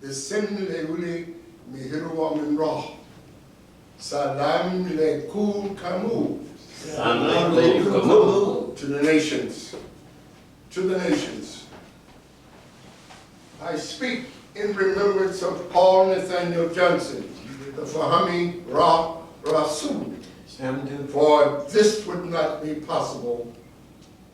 Bisin leuli mihiru min roh. Salam lekul kamu. Salam lekul kamu. To the nations. To the nations. I speak in remembrance of Paul Nathaniel Johnson, the Fahami Rasul, for this would not be possible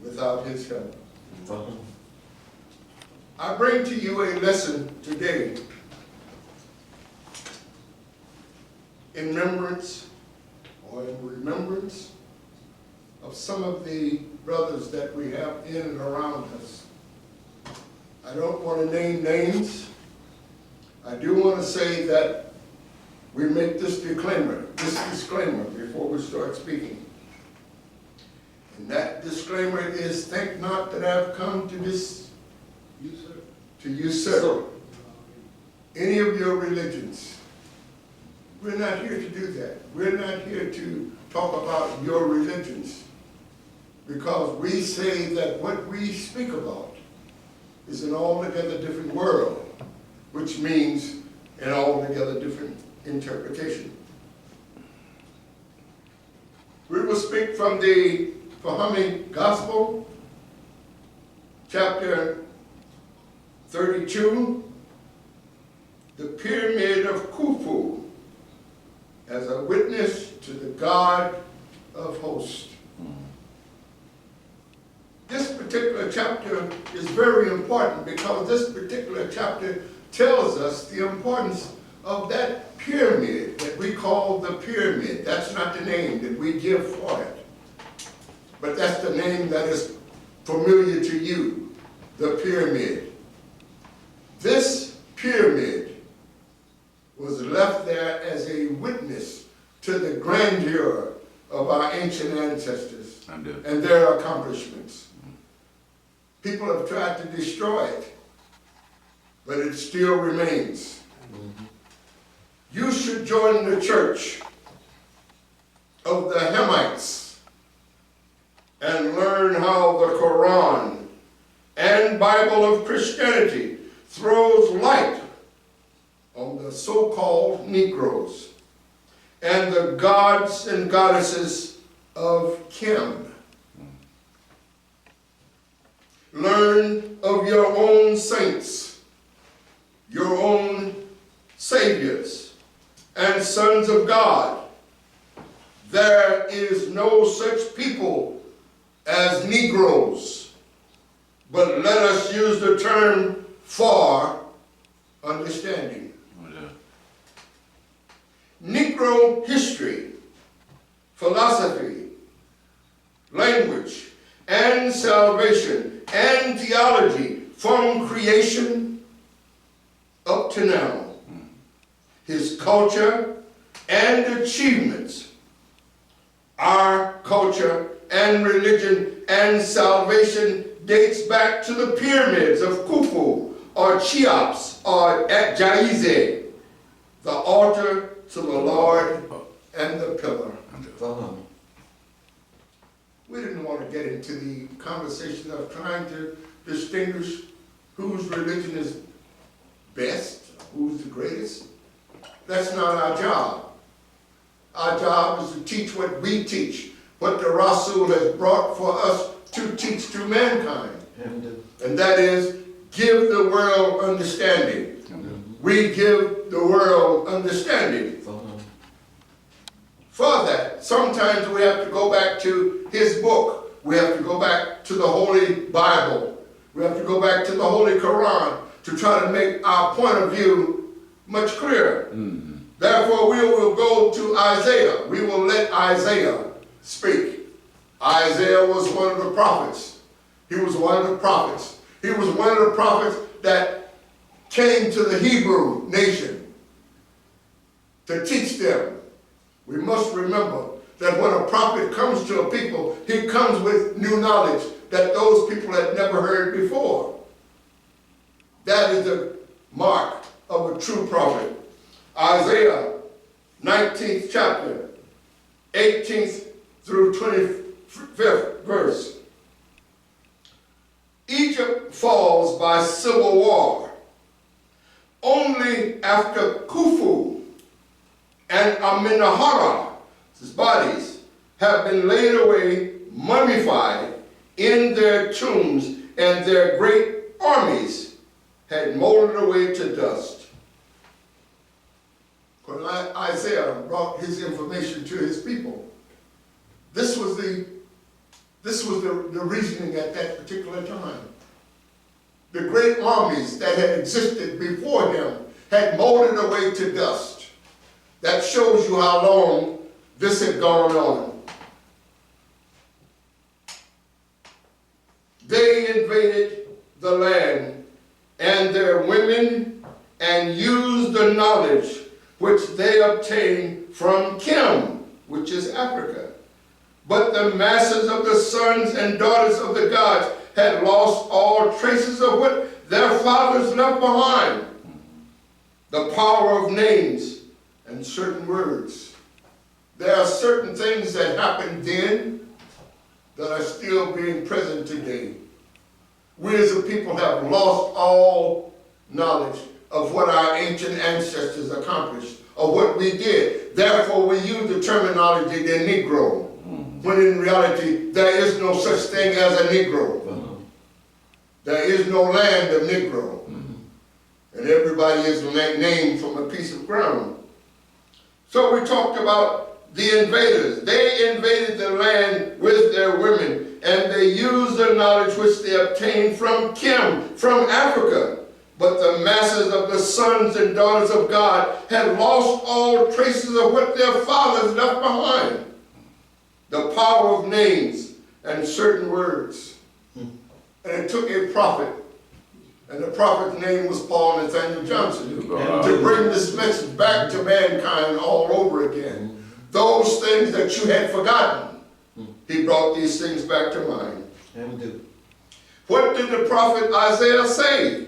without his help. I bring to you a lesson today in remembrance of some of the brothers that we have in and around us. I don't want to name names. I do want to say that we make this disclaimer before we start speaking. And that disclaimer is, think not that I've come to usurp any of your religions. We're not here to do that. We're not here to talk about your religions, because we say that what we speak about is an altogether different world, which means an altogether different interpretation. We will speak from the Fahami Gospel, chapter 32, the Pyramid of Khufu, as a witness to the God of hosts. This particular chapter is very important because this particular chapter tells us the importance of that pyramid that we call the pyramid. That's not the name that we give for it, but that's the name that is familiar to you, the pyramid. This pyramid was left there as a witness to the grandeur of our ancient ancestors and their accomplishments. People have tried to destroy it, but it still remains. You should join the church of the Hamites and learn how the Quran and Bible of Christianity throws light on the so-called Negroes and the gods and goddesses of Kim. Learn of your own saints, your own saviors, and sons of God. There is no such people as Negroes, but let us use the term for understanding. Negro history, philosophy, language, and salvation, and theology from creation up to now. His culture and achievements. Our culture and religion and salvation dates back to the pyramids of Khufu, or Cheops, or at Jaize, the altar to the Lord and the pillar. We didn't want to get into the conversation of trying to distinguish whose religion is best, who's the greatest. That's not our job. Our job is to teach what we teach, what the Rasul has brought for us to teach to mankind. And that is, give the world understanding. We give the world understanding. For that, sometimes we have to go back to his book. We have to go back to the Holy Bible. We have to go back to the Holy Quran to try to make our point of view much clearer. Therefore, we will go to Isaiah. We will let Isaiah speak. Isaiah was one of the prophets. He was one of the prophets. He was one of the prophets that came to the Hebrew nation to teach them. We must remember that when a prophet comes to a people, he comes with new knowledge that those people had never heard before. That is the mark of a true prophet. Isaiah 19th chapter, 18th through 25th verse. Egypt falls by civil war. only after Khufu and Amenahar's bodies have been laid away, mummified in their tombs, and their great armies had molded away to dust. When Isaiah brought his information to his people, this was the reasoning at that particular time. The great armies that had existed before him had molded away to dust. That shows you how long this had gone on. They invaded the land and their women and used the knowledge which they obtained from Kim, which is Africa. But the masses of the sons and daughters of the gods had lost all traces of what their fathers left behind. The power of names and certain words. There are certain things that happened then that are still being present today. We as a people have lost all knowledge of what our ancient ancestors accomplished, of what we did. Therefore, we use the terminology the Negro, when in reality, there is no such thing as a Negro. There is no land of Negro. And everybody is named from a piece of ground. So we talked about the invaders. They invaded the land with their women, and they used the knowledge which they obtained from Kim, from Africa. But the masses of the sons and daughters of God had lost all traces of what their fathers left behind. The power of names and certain words. And it took a prophet, and the prophet's name was Paul Nathaniel Johnson, to bring this message back to mankind all over again. Those things that you had forgotten, he brought these things back to mind. Abdu. What did the prophet Isaiah say?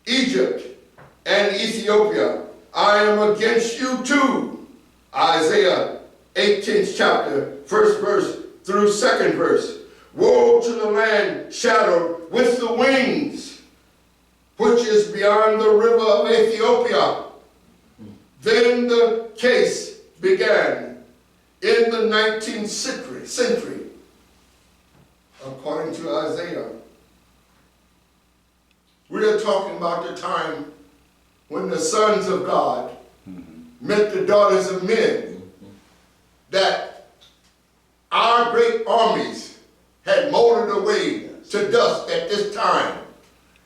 Egypt and Ethiopia, I am against you too. Isaiah 18th chapter, 1st verse through 2nd verse. Woe to the land shadowed with the wings, which is beyond the river of Ethiopia. Then the case began in the 19th century, according to Isaiah. We are talking about the time when the sons of God met the daughters of men, that our great armies had molded away to dust at this time.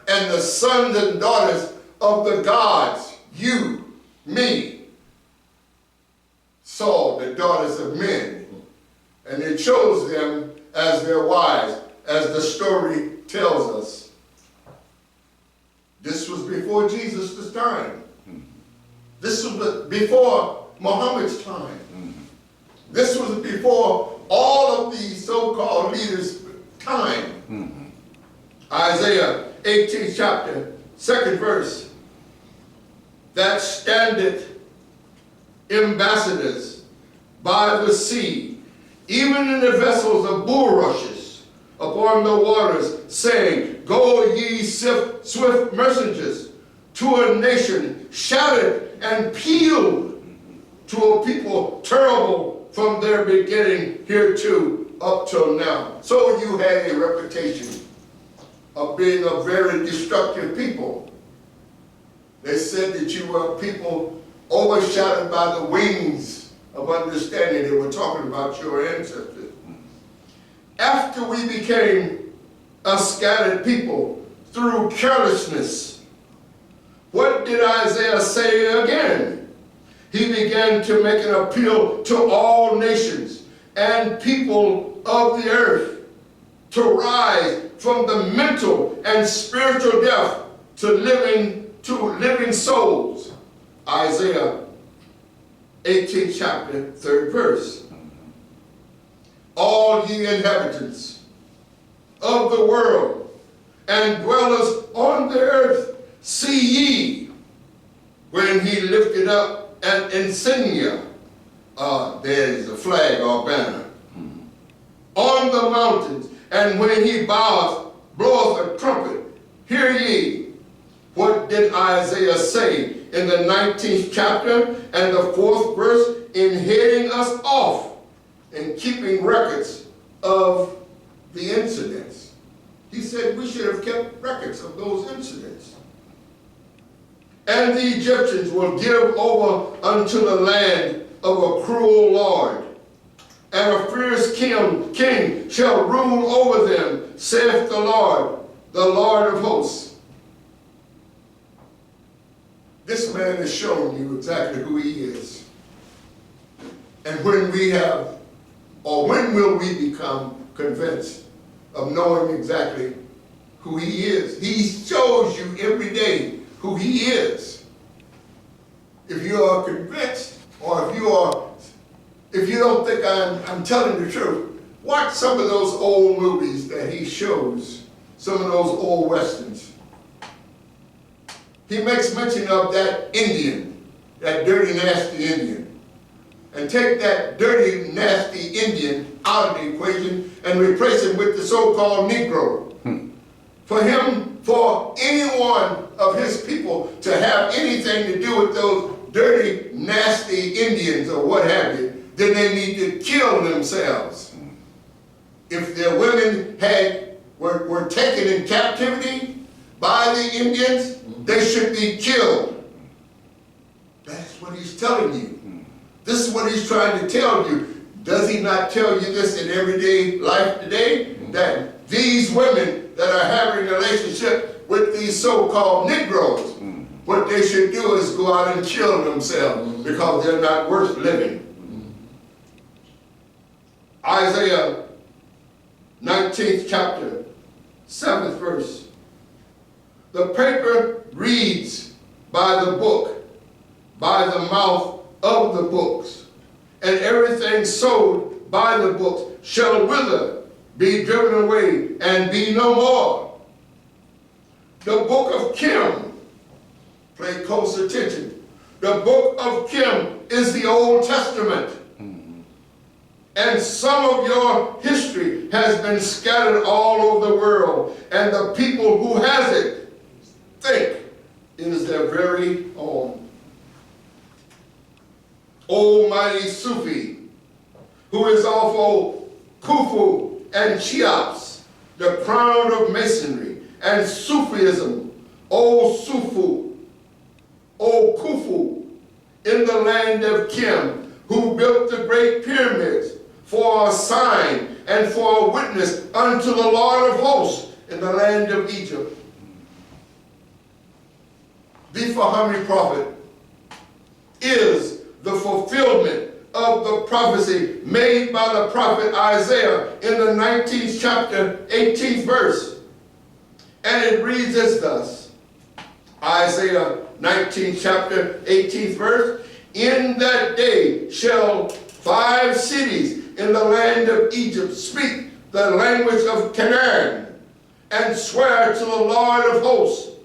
And the sons and daughters of the gods, you, me, saw the daughters of men, and they chose them as their wives, as the story tells us. This was before Jesus' time. This was before Muhammad's time. This was before all of these so-called leaders' time. Isaiah 18th chapter, 2nd verse. That standeth ambassadors by the sea, even in the vessels of bulrushes upon the waters, saying, Go ye swift messengers to a nation shattered and peeled, to a people terrible from their beginning hereto up till now. So you had a reputation of being a very destructive people. They said that you were people overshadowed by the wings of understanding. They were talking about your ancestors. After we became a scattered people through carelessness, what did Isaiah say again? He began to make an appeal to all nations and people of the earth to rise from the mental and spiritual death to living souls. Isaiah 18th chapter, 3rd verse. All ye inhabitants of the world and dwellers on the earth, see ye when he lifted up an insignia, there is a flag or banner, on the mountains, and when he bloweth a trumpet, hear ye. What did Isaiah say in the 19th chapter and the 4th verse in heading us off and keeping records of the incidents? He said we should have kept records of those incidents. And the Egyptians will give over unto the land of a cruel lord, and a fierce king shall rule over them, saith the Lord of hosts. This man has shown you exactly who he is. And when will we become convinced of knowing exactly who he is? He shows you every day who he is. If you are convinced, or if you don't think I'm telling the truth, watch some of those old movies that he shows, some of those old westerns. He makes mention of that Indian, that dirty, nasty Indian. And take that dirty, nasty Indian out of the equation and replace him with the so-called Negro. For any one of his people to have anything to do with those dirty, nasty Indians or what have you, then they need to kill themselves. If their women were taken in captivity by the Indians, they should be killed. That's what he's telling you. This is what he's trying to tell you. Does he not tell you this in everyday life today? That these women that are having a relationship with these so-called Negroes, what they should do is go out and kill themselves because they're not worth living. Isaiah 19th chapter, 7th verse. The paper reads by the book, by the mouth of the books, and everything sowed by the books shall wither, be driven away, and be no more. The book of Kim, pay close attention. The book of Kim is the Old Testament. And some of your history has been scattered all over the world, and the people who has it think it is their very own. Almighty Sufi, who is also Khufu and Cheops, the crown of masonry, and Sufism, O Sufu, O Khufu, in the land of Kim, who built the great pyramids for a sign and for a witness unto the Lord of hosts in the land of Egypt. The Fahami prophet is the fulfillment of the prophecy made by the prophet Isaiah in the 19th chapter, 18th verse. And it reads as thus, Isaiah 19th chapter, 18th verse, in that day shall 5 cities in the land of Egypt speak the language of Canaan and swear to the Lord of hosts.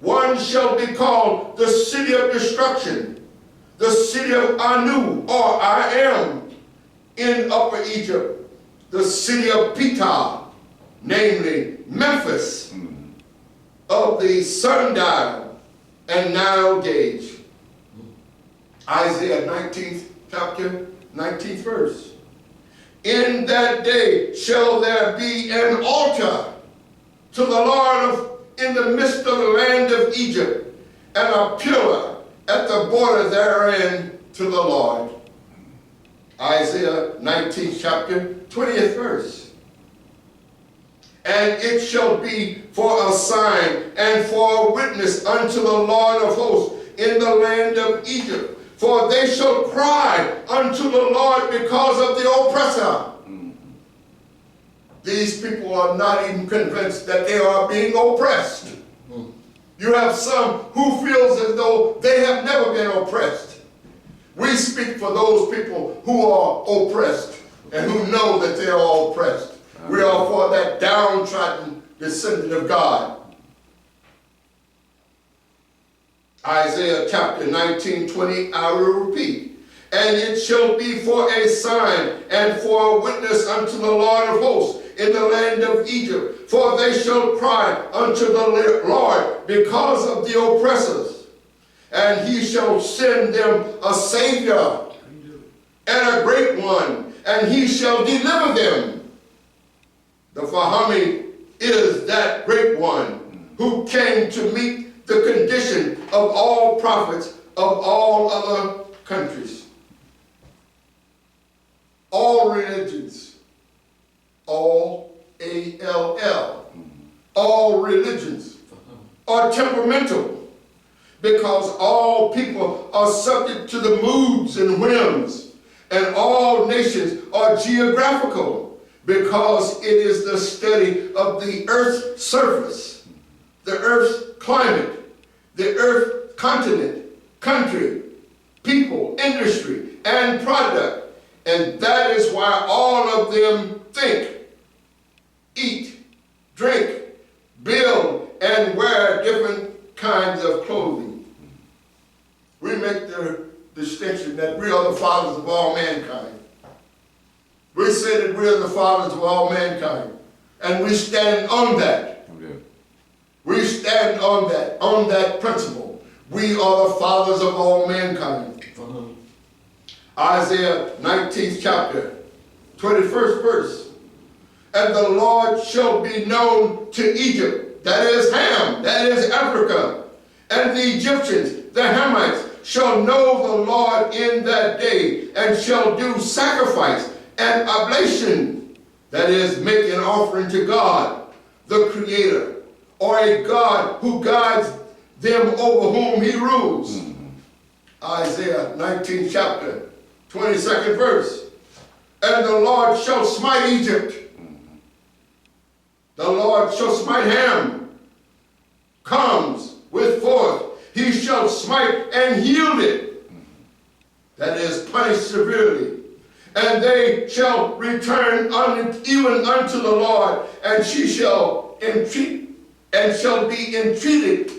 One shall be called the city of destruction, the city of Anu, or I am, in Upper Egypt, the city of Ptah, namely Memphis, of the sundial and Nile gauge. Isaiah 19th chapter, 19th verse. In that day shall there be an altar to the Lord in the midst of the land of Egypt, and a pillar at the border therein to the Lord. Isaiah 19th chapter, 20th verse. And it shall be for a sign and for a witness unto the Lord of hosts in the land of Egypt. For they shall cry unto the Lord because of the oppressor. These people are not even convinced that they are being oppressed. You have some who feels as though they have never been oppressed. We speak for those people who are oppressed and who know that they are oppressed. We are for that downtrodden descendant of God. Isaiah chapter 19:20, I will repeat. And it shall be for a sign and for a witness unto the Lord of hosts in the land of Egypt. For they shall cry unto the Lord because of the oppressors, and he shall send them a Savior and a great one, and he shall deliver them. The Fahami is that great one who came to meet the condition of all prophets of all other countries. All religions, all, A-L-L, all religions are temperamental, because all people are subject to the moods and whims, and all nations are geographical, because it is the study of the earth's surface, the earth's climate, the earth's continent, country, people, industry, and product. And that is why all of them think, eat, drink, build, and wear different kinds of clothing. We make the distinction that we are the fathers of all mankind. We say that we are the fathers of all mankind, and we stand on that. Okay. We stand on that principle. We are the fathers of all mankind. Isaiah 19th chapter, 21st verse. And the Lord shall be known to Egypt, that is Ham, that is Africa, and the Egyptians, the Hamites, shall know the Lord in that day, and shall do sacrifice and oblation, that is, make an offering to God, the Creator, or a God who guides them over whom he rules. Isaiah 19th chapter, 22nd verse. And the Lord shall smite Egypt. The Lord shall smite Ham. Comes with force. He shall smite and yield it. That is, punish severely. And they shall return even unto the Lord, and she shall entreat, and shall be entreated